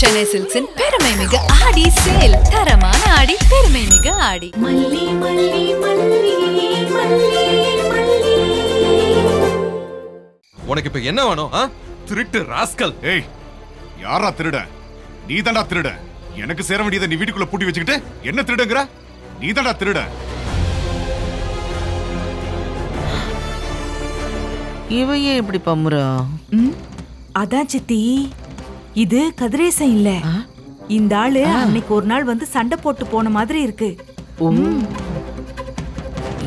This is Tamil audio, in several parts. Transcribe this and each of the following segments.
சென்னை சில்க்ஸின் பெருமை மிகு ஆடி சேல். தரமான ஆடி, பெருமை மிகு ஆடி. மல்லி மல்லி மல்லி மல்லி மல்லி. உனக்கு இப்ப என்ன வேணும்? திருட்டு ராஸ்கல். ஏய், யாரா திருட? நீ தாண்டா திருட. எனக்கு சேர வேண்டியதை நீ வீட்டுக்குள்ள பூட்டி வச்சுக்கிட்டு என்ன திருடுங்கற? நீ தாண்டா திருட. இவன் ஏன் இப்படி பம்முறா? அதான் சித்தி, இது கதிரேசன் இல்ல. இந்த ஆளு அன்னைக்கு ஒரு நாள் வந்து சண்டை போட்டு போன மாதிரி இருக்கு.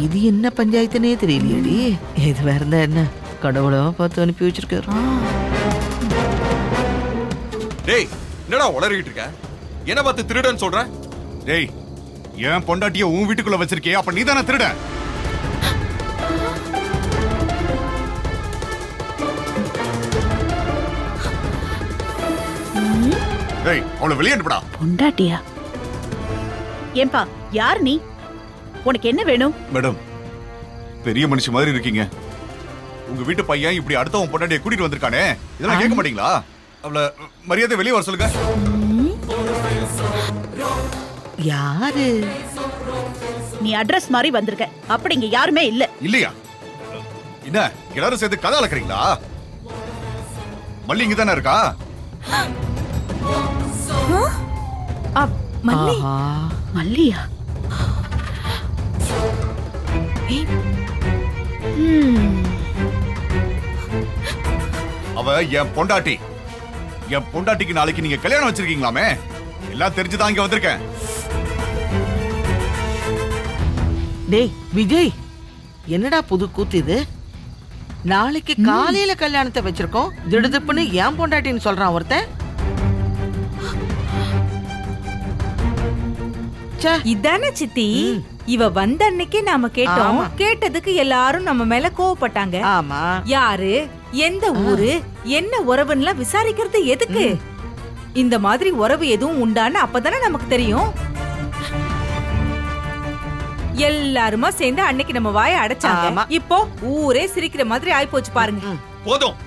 இது என்ன பஞ்சாயத்துனே தெரியலையடி. இது வேற இருந்தா என்ன, கடவுளா பார்த்து அனுப்பி வச்சிருக்காரு. டேய், என்னடா உளறிட்டு இருக்க? என்ன பார்த்து திருடன்னு சொல்ற? டேய், என் பொண்டாட்டிய உன் வீட்டுக்குள்ள வச்சிருக்கே, அப்ப நீ தானே திருட. டேய், அவளை வெளியே அனுப்புடா. பொண்டாட்டியா? ஏன்பா, யார் நீ? உனக்கு என்ன வேணும்? மேடம், பெரிய மனுஷி மாதிரி இருக்கீங்க. உங்க வீட்டு பையன் இப்படி அடுத்தவன் பொண்டாட்டியை கூட்டிட்டு வந்திருக்கானே, இதெல்லாம் கேட்க மாட்டீங்களா? அவளை மரியாதை வெளியே வர சொல்லுங்க. யாரு? நீ அட்ரஸ் மாதிரி வந்திருக்க. அப்படி இங்க யாருமே இல்ல. இல்லையா? என்ன எல்லாரும் சேர்த்து கதை அளக்குறீங்களா? மல்லி இங்க தானே இருக்கா? மல்லி மல்லியா? அவ என் பொண்டாட்டி. என் பொண்டாட்டிக்கு நாளைக்கு நீங்க கல்யாணம் வச்சிருக்கீங்களாமே, எல்லாம் தெரிஞ்சுதான் இங்க வந்திருக்கேன். டேய் விஜய், என்னடா புது கூத்து இது? நாளைக்கு காலையில கல்யாணத்தை வச்சிருக்கோம், திடுதிப்புன்னு ஏன் பொண்டாட்டின்னு சொல்றான் ஒருத்தன். இதானே சித்தி, இவ வந்த அன்னைக்கு நாம கேட்டோம். கேட்டதுக்கு எல்லாரும் நம்ம மேல கோவப்பட்டாங்க. ஆமா, யாரு, எந்த ஊரு, என்ன உறவுன்னு விசாரிக்கிறது எதுக்கு? இந்த மாதிரி உறவு எதுவும் உண்டான்னு அப்பதானே நமக்கு தெரியும். எல்லாருமா சேர்ந்து அன்னைக்கு நம்ம வாயை அடைச்சாங்க. இப்போ ஊரே சிரிக்கிற மாதிரி ஆயிப்போச்சு பாருங்க. போதும்,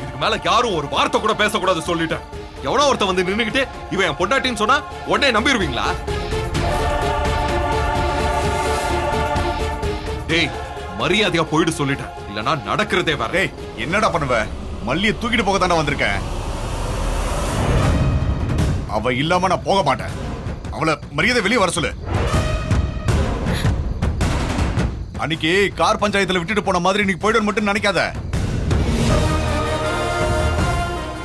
இதுக்கு மேல யாரும் ஒரு வார்த்தை கூட பேசக்கூடாது சொல்லிட்டேன். எவனோ ஒருத்த வந்து நின்னுகிட்டு இவன் என் பொண்டாட்டின்னு சொன்னா உடனே நம்பிடுவீங்களா? டேய், மரியாதையா போயிடு சொல்லிட்டேன், இல்லனா நடக்கிறதே வேற. டேய், என்னடா பண்ணுவ? மல்லியை தூக்கிட்டு போக தானே வந்திருக்கேன். அவ இல்லாம நான் போக மாட்டேன். அவளை மரியாதை வெளியே வர சொல்லு. அன்னைக்கு கார் பஞ்சாயத்துல விட்டுட்டு போன மாதிரி நீ போயிடு மட்டும் நினைக்காத.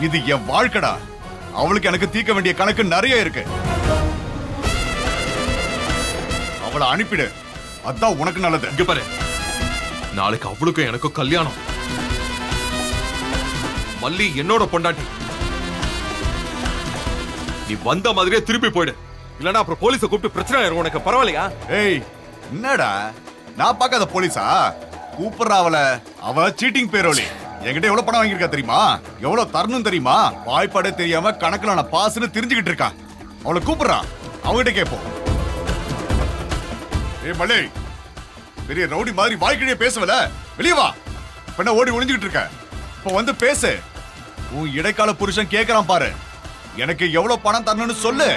இது என் வாழ்க்கடா. அவளுக்கு எனக்கு தீர்க்க வேண்டிய கணக்கு நிறைய இருக்கு. அவளை அனுப்பிடு, அதான் உனக்கு நல்லது. இங்க பாரு, நாளைக்கு அவளுக்கும் எனக்கும் கல்யாணம். மல்லி என்னோட பொண்டாட்டி. நீ வந்த மாதிரியே திருப்பி போயிடு, இல்லனா அப்புறம் போலீஸ கூப்பிட்டு பிரச்சனை ஆயிரும். உனக்கு பரவாயில்லையா? ஏய், என்னடா நான் பார்க்காத போலீஸா? கூப்பிடுறா அவள. அவ சீட்டிங் பேரோலி. என்கிட்ட எவ்வளவு பணம் வாங்கியிருக்கா தெரியுமா? எவ்வளவு தரணும் தெரியுமா? வாய்ப்பாடே தெரியாம கணக்குல நான் பாஸ்னு தெரிஞ்சுக்கிட்டு இருக்கா. அவளை கூப்பிடுறா, அவகிட்ட கேட்போம். ஏய் மல்லி, பெரிய ரவுடி மாதிரி வாய்க்கிட்டே பேசுவல, வெளியே வா. பெண்ண ஓடி ஒளிஞ்சுக்கிட்டு இருக்க, இப்ப வந்து பேசு. உன் இடைக்கால புருஷன் கேட்கறான் பாரு, எனக்கு எவ்வளவு பணம் தரணும்னு சொல்லு.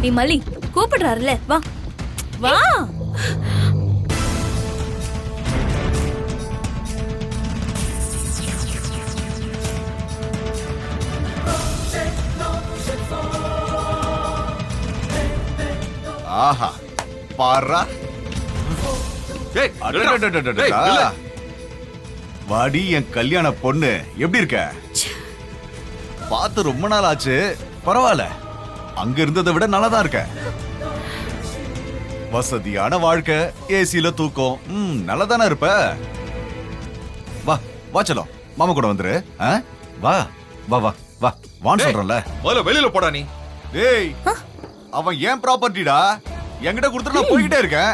நீ மல்லி கூப்பிடுறாருல, வா வா. ஆஹா, பாரா. டேய், அடடடடடடா. வாடி என் கல்யாண பொண்ணு, எப்படி இருக்க? பார்த்து ரொம்ப நாள் ஆச்சு. பரவாயில்ல, அங்க இருந்ததை விட நல்லாதான் இருக்க. வசதியான வாழ்க்கை, ஏசில தூக்கம், நல்லதானே இருப்ப. வா வா, செல்லம், மாமா கூட வந்துரு. வா வா வா வா வான்னு சொல்றல. முதல்ல வெளியில போடா நீ. டேய், அவன் ஏன் ப்ராப்பர்ட்டிடா, என்கிட்ட கொடுத்துட்டு நான் போய்கிட்டே இருக்கேன்.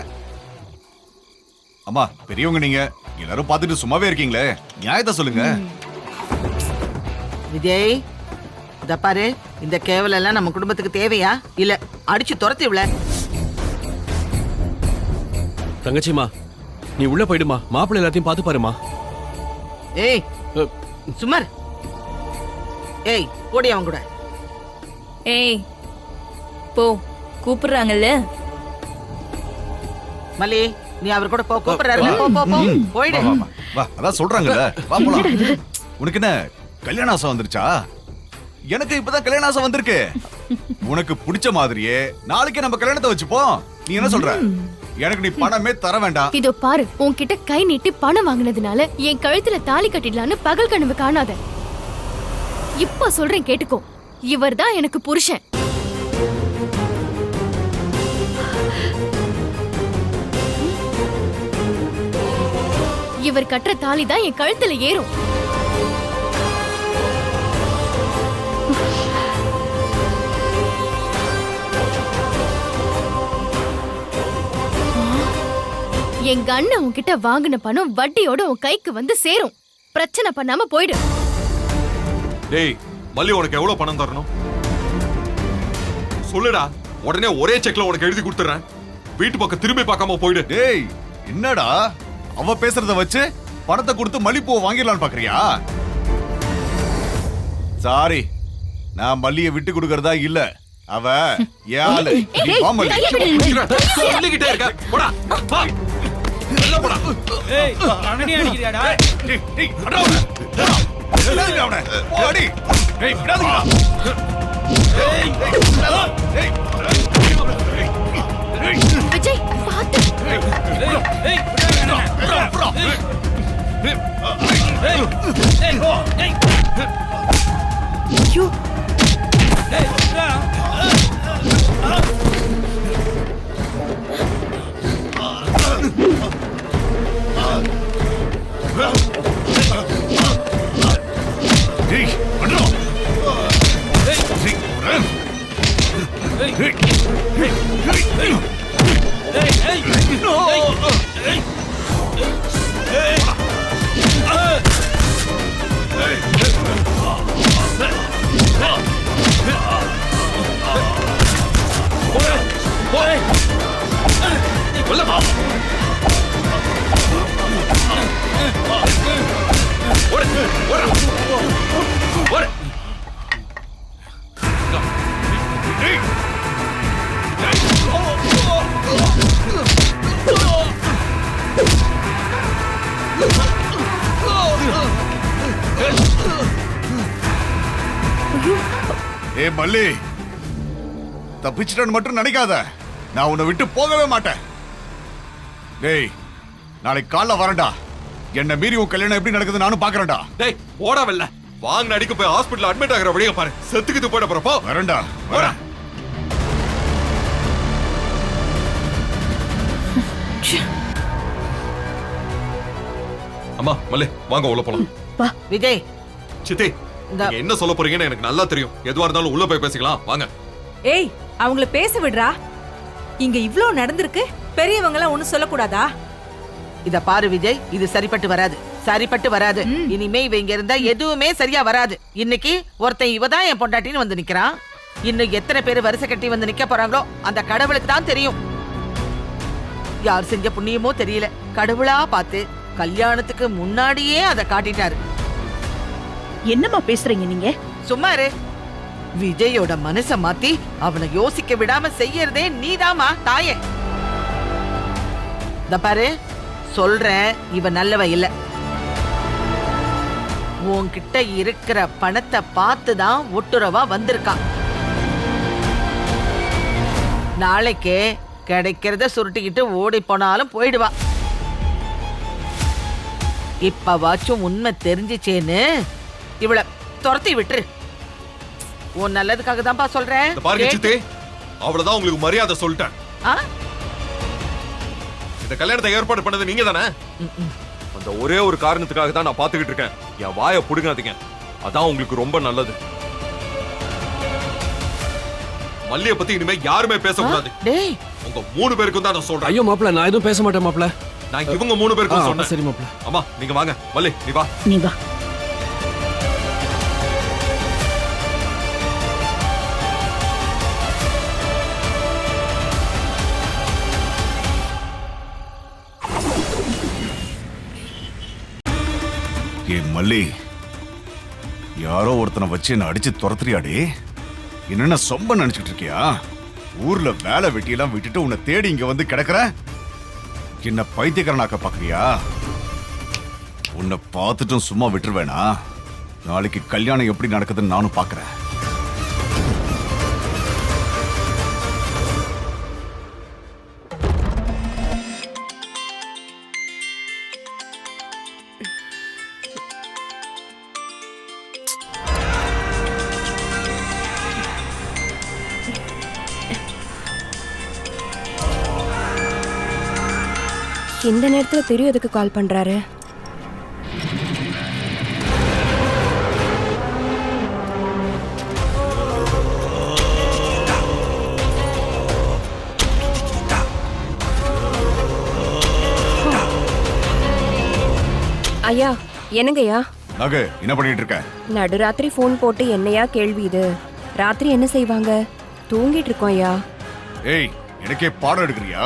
அம்மா, பெரியவங்க நீங்க, எல்லாரும் பார்த்துட்டு சும்மாவே இருக்கீங்களே, நியாயத்தை சொல்லுங்க. விஜய், இத பாரு, இந்த கேவலம் எல்லாம் நம்ம குடும்பத்துக்கு தேவையா? இல்ல அடிச்சு துரத்தி விட. தங்கச்சிமா, நீ உள்ள போயிடுமா, மாப்பிள்ளை எல்லாத்தையும் பார்த்து பாருமா. ஏய் சுமர், ஏய் போடி அவன் கூட. ஏய் போ, கூப்பிடுறாங்கல்ல. மல்லி, நீ அவர் கூட போ, கூப்பிடுறாரு. போ போ போ, போயிடு. வா, வா, வா, அதான் சொல்றாங்கல்ல, வா போலாம். உனக்கு என்ன கல்யாண ஆசை வந்துருச்சா? எனக்கு இப்பதான் கல்யாண ஆசை வந்திருக்கு. உனக்கு பிடிச்ச மாதிரியே நாளைக்கு நம்ம கல்யாணத்தை வச்சுப்போம். நீ என்ன சொல்ற? எனக்கு நீ பணமே தர வேண்டாம். இதோ பாரு, உன்கிட்ட கை நீட்டி பணம் வாங்கினதுனால என் கழுத்துல தாலி கட்டிடலான்னு பகல் கனவு காணாத. இப்ப சொல்றேன் கேட்டுக்கோ, இவர்தான் எனக்கு புருஷன். இவர் கட்டுற தாலி தான் என் கழுத்துல ஏறும். எங்க அண்ணன் உன்கிட்ட வாங்கின பணம் வட்டியோட உன் கைக்கு வந்து சேரும். பிரச்சனை பண்ணாம போயிடு. டேய் மல்லி, உனக்கு எவ்வளவு பணம் தரணும் சொல்லுடா. உடனே ஒரே செக்ல உனக்கு எழுதி கொடுத்துறேன். வீட்டு பக்கம் திரும்பி பார்க்காம போயிடு. டேய் என்னடா அவ பேசுறத வச்சு பணத்தை கொடுத்து மல்லிப்பூவை வாங்கிடலான்னு பாக்குறியா? சாரி, நான் மல்லியை விட்டு கொடுக்கறதா இல்ல. அவ ஏழு. வா மல்லி. சொல்லிக்கிட்டே இருக்க. போடா வா. எல்லாம் போடா. ஏய் அண்ணனே அடிக்கிறியாடா? டேய் டேய் அடா அவன. விடாதீங்க அவன. ஓடி. டேய் விடாதீங்கடா. டேய் டேய். விஜய் பாத்து. ஏய் புறா. ஐயோ, டேய் அடா. டேய் டேய். ஏ மல்லி, தப்பிச்சிட்டன்னு மட்டும் நினைக்காத. நான் உன்னை விட்டு போகவே மாட்டேன். டேய் நாளைக்கு காலைல வரேன்டா. என்ன மீறி உன் கல்யாணம் எப்படி நடக்குது நானும் பாக்குறேன்டா. டேய் ஓடவில்ல. வாங்க அடிக்க போய் ஹாஸ்பிடல் அட்மிட் ஆகிற வழியை பாரு. செத்துக்கிட்டு போயிட போறப்போ வரேன்டா வரேன். அம்மா மல்லி வாங்க உள்ள போலாம். விஜய், சித்தி, இந்த நீங்க என்ன சொல்ல போறீங்கன்னு எனக்கு நல்லா தெரியும். எதுவா இருந்தாலும் உள்ள போய் பேசிக்கலாம் வாங்க. ஏய் அவங்கள பேச விடுறா. இங்க இவ்ளோ நடந்திருக்கு, பெரியவங்க எல்லாம் ஒண்ணும் சொல்லக்கூடாதா? இத பாரு விஜய், இது சரிப்பட்டு வராது. சரிப்பட்டு வராது. இனிமே இவ இங்க இருந்தா எதுவுமே சரியா வராது. இன்னைக்கு ஒருத்தன் இவதான் என் பொண்டாட்டின்னு வந்து நிக்கிறான். இன்னும் எத்தனை பேர் வரிசை கட்டி வந்து நிக்க போறாங்களோ அந்த கடவுளுக்கு தான் தெரியும். யார் செஞ்ச புண்ணியமோ தெரியல, கடவுளா பார்த்து கல்யாணத்துக்கு முன்னாடியே அதை காட்டிட்டாரு. என்னம்மா பேசுறீங்க நீங்க? சும்மா இரு. விஜயோட மனச மாத்தி அவனை யோசிக்க விடாம செய்யறதே நீதாமா தாயே. இந்த பாரு, சொல்றேன், இவ நல்லவ இல்ல. உன்கிட்ட இருக்கிற பணத்தை பார்த்துதான் ஒட்டுறவா வந்திருக்கான். நாளைக்கே கிடைக்கிறத சுருட்டிக்கிட்டு ஓடி போனாலும் போயிடுவா. இப்பவாச்சும் உண்மை தெரிஞ்சிச்சேன்னு இவள துரத்தி விட்டுரு. உன் நல்லதுக்காக தான்ப்பா சொல்றேன். இந்த பாருங்க சித்தி, அவ்வளவுதான் உங்களுக்கு மரியாதை சொல்லிட்டேன். ஆ? இந்த கல்யாணத்தை ஏற்பாடு பண்ணது நீங்க தானே? அந்த ஒரே ஒரு காரணத்துக்காக தான் நான் பாத்துக்கிட்டு இருக்கேன். என் வாயை புடுங்காதீங்க, அதான் உங்களுக்கு ரொம்ப நல்லது. மல்லிய பத்தி இனிமே யாருமே பேசக்கூடாது. டேய், உங்க 3 பேருக்கும் தான் நான் சொல்றேன். ஐயோ மாப்பிள்ள, நான் எதுவும் பேச மாட்டேன் மாப்பிள்ள. நான் இவங்க 3 பேருக்கும் சொன்னேன். சரி மாப்பிள்ள. அம்மா நீங்க வாங்க. மல்லி நீ வா. நீ வா. மல்லி, யாரோ ஒருத்தனை வச்சு என்ன அடிச்சு துரத்துறியாடி? என்னென்ன சொம்ப நினைச்சிட்டு இருக்கியா? ஊர்ல வேலை வெட்டியெல்லாம் விட்டுட்டு உன்னை தேடி இங்க வந்து கிடக்குற. என்ன பைத்தியக்காரனாக்க பாக்குறியா? உன்னை பார்த்துட்டும் சும்மா விட்டுருவேனா? நாளைக்கு கல்யாணம் எப்படி நடக்குதுன்னு நானும் பாக்குறேன். இந்த நேரத்துல தெரியும் எதுக்கு கால் பண்றாரு? ஐயா, என்னங்கய்யா? நகு, என்ன பண்ணிட்டு இருக்க? நடுராத்திரி ஃபோன் போட்டு என்னையா கேள்வி இது? ராத்திரி என்ன செய்வாங்க? தூங்கிட்டு இருக்கோம் ஐயா. ஏய், எனக்கே பாடம் எடுக்கிறியா?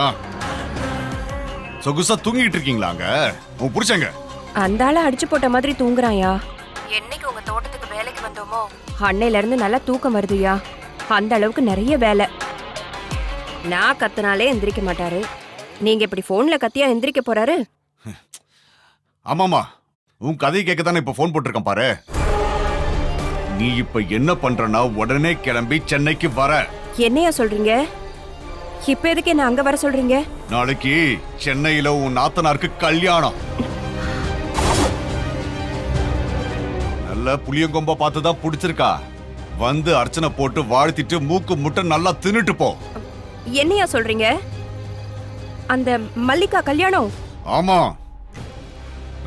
சொகுசா தூங்கிட்டு இருக்கீங்களாங்க? உன் புருஷங்க அந்த ஆளை அடிச்சு போட்ட மாதிரி தூங்குறாயா. என்னைக்கு உங்க தோட்டத்துக்கு வேலைக்கு வந்தோமோ அன்னையில இருந்து நல்லா தூக்கம் வருதுயா. அந்த அளவுக்கு நிறைய வேலை. நான் கத்துனாலே எந்திரிக்க மாட்டாரு. நீங்க இப்படி போன்ல கத்தியா எந்திரிக்க போறாரு? ஆமாமா, உன் கதையை கேட்க தானே இப்ப போன் போட்டிருக்கேன் பாரு. நீ இப்ப என்ன பண்றனா, உடனே கிளம்பி சென்னைக்கு வர. என்னையா சொல்றீங்க? இப்ப எதுக்கு என்ன அங்க வர சொல்றீங்க? நாளைக்கு சென்னையில உன் நாத்தனாருக்கு கல்யாணம். நல்ல புளியங்கொம்ப பார்த்துதான் புடிச்சிருக்கா. வந்து அர்ச்சனை போட்டு வாழ்த்திட்டு மூக்கு முட்டை நல்லா தின்னுட்டு போ. என்னையா சொல்றீங்க? அந்த மல்லிகா கல்யாணம்? ஆமா,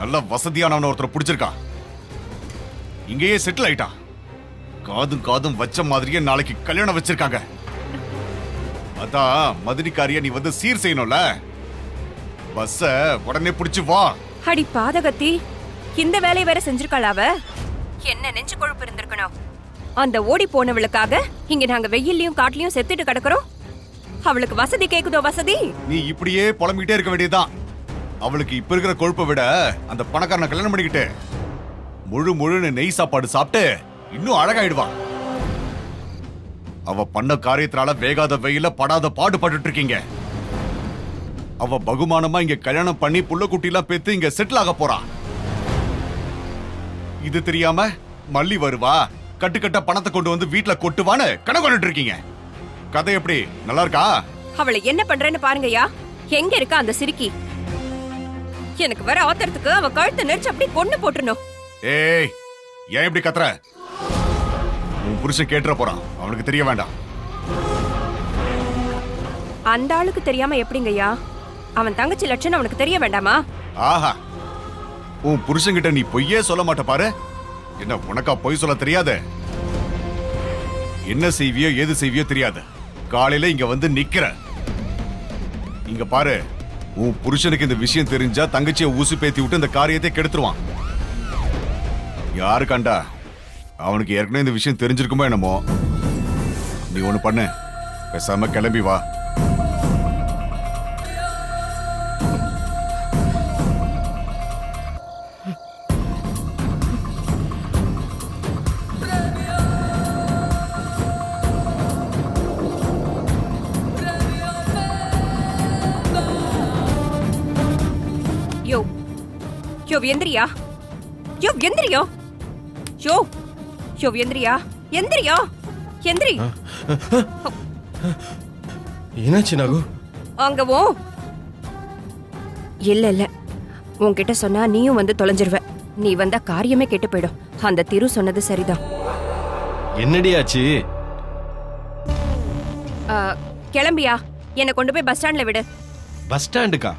நல்ல வசதியானவன ஒருத்தர் பிடிச்சிருக்கா. இங்கேயே செட்டில் ஆயிட்டா. காதும் காதும் வச்ச மாதிரியே நாளைக்கு கல்யாணம் வச்சிருக்காங்க. அதான் மதுரிக்காரிய நீ வந்து சீர் செய்யணும்ல. பஸ்ஸ உடனே பிடிச்சு வா. அடி பாதகத்தி, இந்த வேலையை வேற செஞ்சிருக்காளாவ. என்ன நெஞ்சு கொழுப்பு இருந்திருக்கணும். அந்த ஓடி போனவளுக்காக இங்க நாங்க வெயிலையும் காட்டுலயும் செத்துட்டு கிடக்குறோம். அவளுக்கு வசதி கேக்குதோ வசதி? நீ இப்படியே புலம்பிக்கிட்டே இருக்க வேண்டியதுதான். அவளுக்கு இப்ப இருக்கிற கொழுப்பை விட அந்த பணக்காரனை கல்யாணம் பண்ணிக்கிட்டு முழுன்னு நெய் சாப்பாடு சாப்பிட்டு இன்னும் அழகாயிடுவா. அவ பண்ண காரியத்தினால வேகாத வெயில படாத பாடுபட்டு இருக்கீங்க. அவ பகுமானமா இங்க கல்யாணம் பண்ணி புள்ள குட்டி எல்லாம் பெத்து இங்க செட்டில் ஆக போறா. இது தெரியாம மல்லி வருவா, கட்டுக்கட்ட பணத்தை கொண்டு வந்து வீட்டுல கொட்டுவான்னு கணக்கு இருக்கீங்க. கதை எப்படி, நல்லா இருக்கா? அவளை என்ன பண்றேன்னு பாருங்கய்யா. எங்க இருக்கா அந்த சிரிக்கி? எனக்கு வர ஆத்திரத்துக்கு அவ கழுத்தை நெரிச்சு அப்படி கொண்டு போட்டுறணும். ஏய், ஏன் இப்படி கத்துற? உன் புருஷன் கேட்டுற போறான், அவனுக்கு தெரிய வேண்டாம். அந்த ஆளுக்கு தெரியாம எப்படிங்கய்யா? அவன் தங்கச்சி லட்சணம் அவனுக்கு தெரிய வேண்டாமா? ஆஹா, உன் புருஷன்கிட்ட நீ பொய்யே சொல்ல மாட்ட பாரு. என்ன உனக்கா பொய் சொல்ல தெரியாது? என்ன செய்வியோ ஏது செய்வியோ தெரியாது. காலையில இங்க வந்து நிக்கிற. இங்க பாரு, உன் புருஷனுக்கு இந்த விஷயம் தெரிஞ்சா தங்கச்சியை ஊசி பேத்தி விட்டு இந்த காரியத்தை கெடுத்துருவான். யாரு கண்டா? அவனுக்கு ஏற்கனவே இந்த விஷயம் தெரிஞ்சிருக்குமோ என்னமோ. நீ ஒண்ணு பண்ணு, பேசாம கிளம்பி வா. யோ யோ எந்திரியா. யோ எந்திரியோ. யோ யோ எந்திரியா. எந்திரியா. எந்திரி. என்னாச்சு நாகு? அங்கவோ இல்ல உன்கிட்ட சொன்னா நீயும் வந்து தொலைஞ்சிருவ. நீ வந்தா காரியமே கெட்டு போயிடும். அந்த திரு சொன்னது சரிதான். என்னடி ஆச்சு? கிளம்பியா, என்னை கொண்டு போய் பஸ் ஸ்டாண்ட்ல விடு. பஸ் ஸ்டாண்டுக்கா?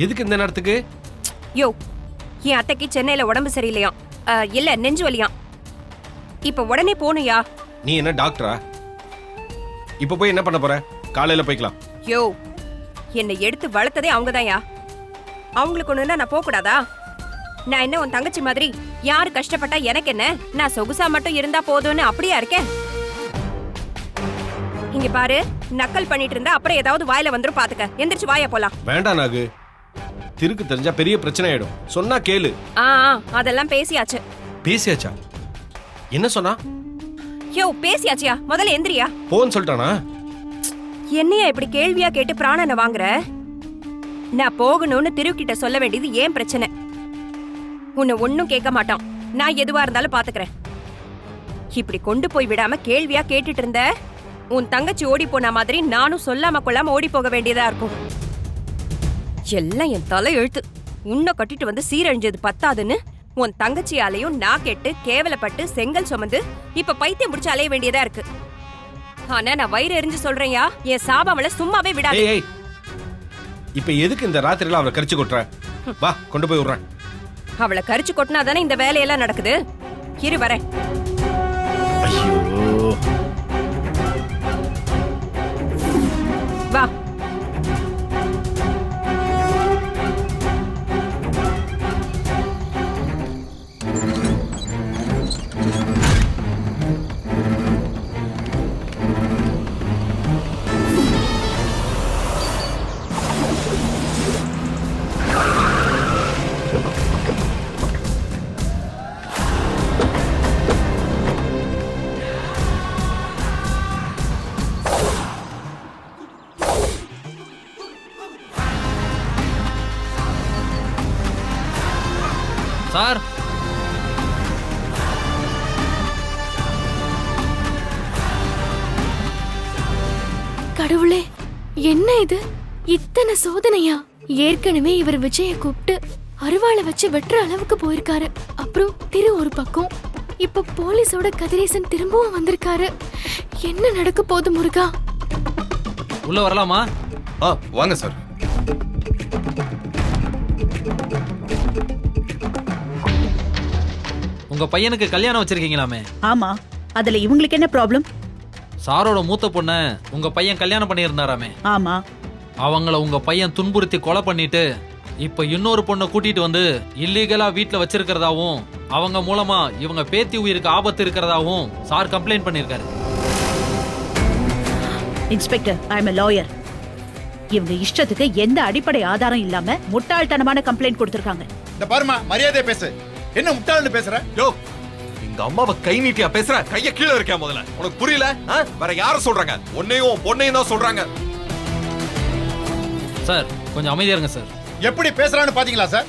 எதுக்கு இந்த நேரத்துக்கு? யோ, என் அத்தைக்கு சென்னையில உடம்பு சரியில்லையாம். இல்ல நெஞ்சு வலியாம். இப்ப உடனே போகணுயா. நீ என்ன டாக்டரா? இப்ப போய் என்ன பண்ண போற? காலையில போய்க்கலாம். யோ, என்னை எடுத்து வளர்த்ததே அவங்கதான்யா. அவங்களுக்கு ஒண்ணுன்னா நான் போக கூடாதா? நான் என்ன உன் தங்கச்சி மாதிரி யாரு கஷ்டப்பட்டா எனக்கு என்ன? நான் சொகுசா மட்டும் இருந்தா போதும்னு அப்படியா இருக்கேன்? இங்க பாரு, நக்கல் பண்ணிட்டு இருந்தா அப்புறம் ஏதாவது வாயில வந்துரும் பாத்துக்க. எந்திரிச்சு வாயா போலாம். வேண்டாம் நாகு, திருக்கு தெரிஞ்சா பெரிய பிரச்சனை ஆயிடும். சொன்னா கேளு. அதெல்லாம் பேசியாச்சு. பேசியாச்சா? என்ன சொன்னா? யோ பேசியாச்சியா? முதல்ல எந்திரியா. போன்னு சொல்லிட்டானா? என்னையா இப்படி கேள்வியா கேட்டு பிராணனை வாங்குற? நான் போகணும்னு திருக்கிட்ட சொல்ல வேண்டியது ஏன் பிரச்சனை? உன்னை ஒன்னும் கேட்க மாட்டான். நான் எதுவா இருந்தாலும் பாத்துக்கிறேன். இப்படி கொண்டு போய் விடாம கேள்வியா கேட்டுட்டு இருந்த உன் தங்கச்சி ஓடி போன மாதிரி நானும் சொல்லாம கொள்ளாம ஓடி போக வேண்டியதா இருக்கும். எல்லாம் என் தலை எழுத்து. உன்னை கட்டிட்டு வந்து சீரழிஞ்சது பத்தாதுன்னு உன் தங்கச்சியாலையும் நான் கெட்டு கேவலப்பட்டு செங்கல் சுமந்து இப்ப பைத்தியம் முடிச்சு அலைய வேண்டியதா இருக்கு. ஆனா நான் வயிறு எரிஞ்சு சொல்றேன்யா, என் சாபமல சும்மாவே விடாது. இப்ப எதுக்கு இந்த ராத்திரில அவளை கரிச்சு கொட்டுற? வா கொண்டு போய் விடுறேன். அவளை கரிச்சு கொட்டினா தானே இந்த வேலையெல்லாம் நடக்குது. இரு வரேன். ஐயோ வா. சார், கடவுளே, என்ன இது? இத்தனை சோதனையா? ஏற்கனவே இவர் விஜய கூப்பிட்டு அருவாளை வச்சு வெட்டுற அளவுக்கு போயிருக்காரு. அப்புறம் திரு ஒரு பக்கம், இப்ப போலீஸோட கதிரேசன் திரும்பவும் வந்திருக்காரு. என்ன நடக்க போகுது முருகா? உள்ள வரலாமா? வாங்க சார். உங்க பையனுக்கு கல்யாணம் வச்சிருக்கீங்களாமே? ஆமா, அதுல இவங்களுக்கு என்ன ப்ராப்ளம்? சாரோட மூத்த பொண்ண உங்க பையன் கல்யாணம் பண்ணியிருந்தாராமே? ஆமா. அவங்கள உங்க பையன் துன்புறுத்தி கொலை பண்ணிட்டு இப்ப இன்னொரு பொண்ணை கூட்டிட்டு வந்து இல்லீகலா வீட்டுல வச்சிருக்கிறதாவும் அவங்க மூலமா இவங்க பேத்தி உயிருக்கு ஆபத்து இருக்கிறதாவும் சார் கம்ப்ளைண்ட் பண்ணிருக்காரு. Inspector, I am a lawyer. இவங்க இஷ்டத்துக்கு எந்த அடிப்படை ஆதாரம் இல்லாம முட்டாள்தனமான கம்ப்ளைண்ட் கொடுத்திருக்காங்க. இந்த பாருமா, மரியாதை பேசு. என்ன முட்டாள்னு பேசுற? யோ, எங்க அம்மாவை கை நீட்டியா பேசுற? கைய கீழே இருக்க முதல்ல. உனக்கு புரியல? வேற யார சொல்றாங்க? உன்னையும் பொண்ணையும் தான் சொல்றாங்க. சார் கொஞ்சம் அமைதியா இருங்க சார். எப்படி பேசுறான்னு பாத்தீங்களா சார்?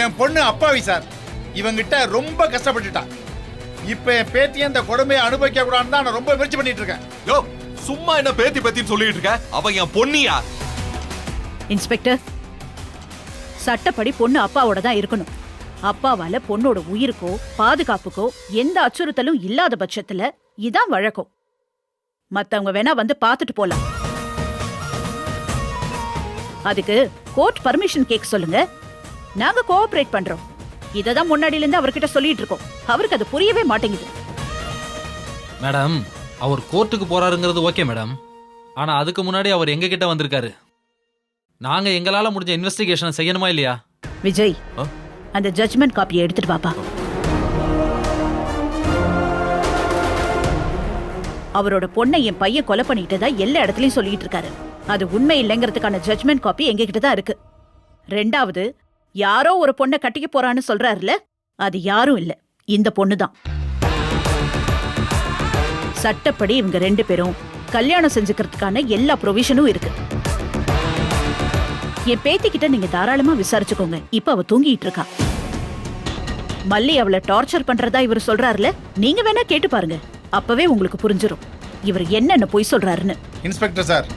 என் பொண்ணு அப்பாவி சார். இவங்கிட்ட ரொம்ப கஷ்டப்பட்டுட்டான். இப்ப என் பேத்தியை இந்த கொடுமையை அனுபவிக்க கூடாதுன்னு தான் நான் ரொம்ப முயற்சி பண்ணிட்டு இருக்கேன். யோ, சும்மா என்ன பேத்தி பேத்தின்னு சொல்லிட்டு இருக்க? அவ என் பொண்ணியா? இன்ஸ்பெக்டர், சட்டப்படி பொண்ணு அப்பாவோட தான் இருக்கணும். அப்பாவால பொண்ணோட உயிருக்கோ பாதுகாப்புக்கோ எந்த அச்சுறுத்தலும் இல்லாத பட்சத்துல இதான் வழக்கம். மத்தவங்க வேணா வந்து பாத்துட்டு போலாம். அதுக்கு கோர்ட் பர்மிஷன் கேட்க சொல்லுங்க. நாங்க கோஆபரேட் பண்றோம். இததான் முன்னாடில இருந்து அவர்கிட்ட சொல்லிட்டு இருக்கோம். அவருக்கு அது புரியவே மாட்டேங்குது. மேடம், அவர் கோர்ட்டுக்கு போறாருங்கிறது ஓகே மேடம். ஆனா அதுக்கு முன்னாடி அவர் எங்க கிட்ட வந்திருக்காரு. நாங்க எங்களால முடிஞ்ச இன்வெஸ்டிகேஷன் செய்யணுமா இல்லையா? விஜய், அந்த ஜட்ஜ்மெண்ட் காப்பியை எடுத்துட்டு வாப்பா. அவரோட பொண்ணை என் பையன் கொலை பண்ணிட்டதா எல்லா இடத்துலயும் சொல்லிட்டு இருக்காரு. அது உண்மை இல்லைங்கிறதுக்கான ஜட்ஜ்மெண்ட் காப்பி எங்ககிட்ட தான் இருக்கு. ரெண்டாவது, யாரோ ஒரு பொண்ணை கட்டிக்க போறான்னு சொல்றாருல, அது யாரும் இல்ல, இந்த பொண்ணுதான். சட்டப்படி இவங்க 2 பேரும் கல்யாணம் செஞ்சுக்கிறதுக்கான எல்லா ப்ரொவிஷனும் இருக்கு. என் பேத்திக்கிட்ட நீங்க தாராளமா விசாரிச்சுக்கோங்க. இப்ப அவ தூங்கிட்டு இருக்கா. மல்லி அவளை டார்ச்சர் பண்றதா இவர் சொல்றாருல, நீங்க வேணா கேட்டு பாருங்க. அப்பவே உங்களுக்கு புரிஞ்சிரும் இவர் என்னென்ன பொய் சொல்றாருன்னு. இன்ஸ்பெக்டர் சார்,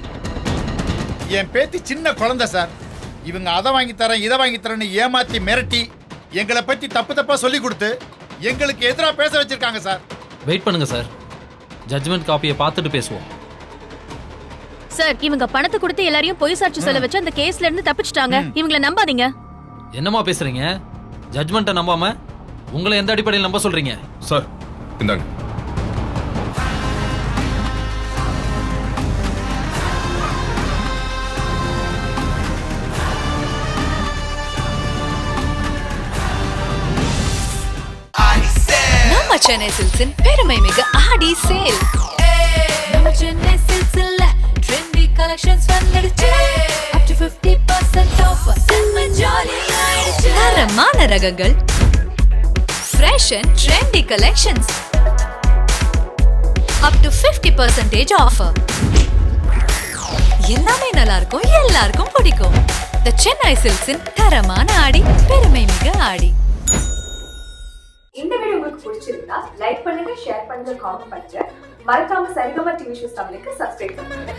என் பேத்தி சின்ன குழந்தை சார். இவங்க அதை வாங்கி தரேன் இதை வாங்கி தரேன்னு ஏமாத்தி மிரட்டி எங்களை பத்தி தப்பு தப்பா சொல்லி கொடுத்து எங்களுக்கு எதிராக பேச வச்சிருக்காங்க சார். வெயிட் பண்ணுங்க சார், ஜட்ஜ்மெண்ட் காப்பியை பார்த்துட்டு பேசுவோம். சார், இவங்க பணத்தை கொடுத்து எல்லாரையும் பொய் சாட்சி சொல்ல வச்சு அந்த கேஸ்ல இருந்து தப்பிச்சிட்டாங்க. இவங்கள நம்பாதீங்க. என்னமா பேசுறீங்க? ஜட்ஜ்மெண்ட்டை நம்பாம உங்களை எந்த அடிப்படையில் நம்ப சொல்றீங்க? சார் இந்தாங்க. நம்ம சென்னை சில்க்ஸின் பெருமை மிகு ஆடி சேல். நம்ம சென்னை சில்க்ஸ்ல ட்ரெண்டி கலெக்ஷன்ஸ் வந்துடுச்சு. up to 50% off. ரகங்கள், fresh and trendy collections, up to 50% offer. எல்லாமே நல்லா இருக்கும், எல்லாருக்கும் பிடிக்கும். The Chennai Silks in தரமான ஆடி, பெருமை மிக ஆடி. இந்த வீடியோ உங்களுக்கு பிடிச்சிருந்தா லைக் பண்ணுங்க, ஷேர் பண்ணுங்க, காமெண்ட் பண்ணுங்க. மறக்காம சரிகமா டிவி ஷோஸ் தமிழுக்கு சப்ஸ்கிரைப் பண்ணுங்க.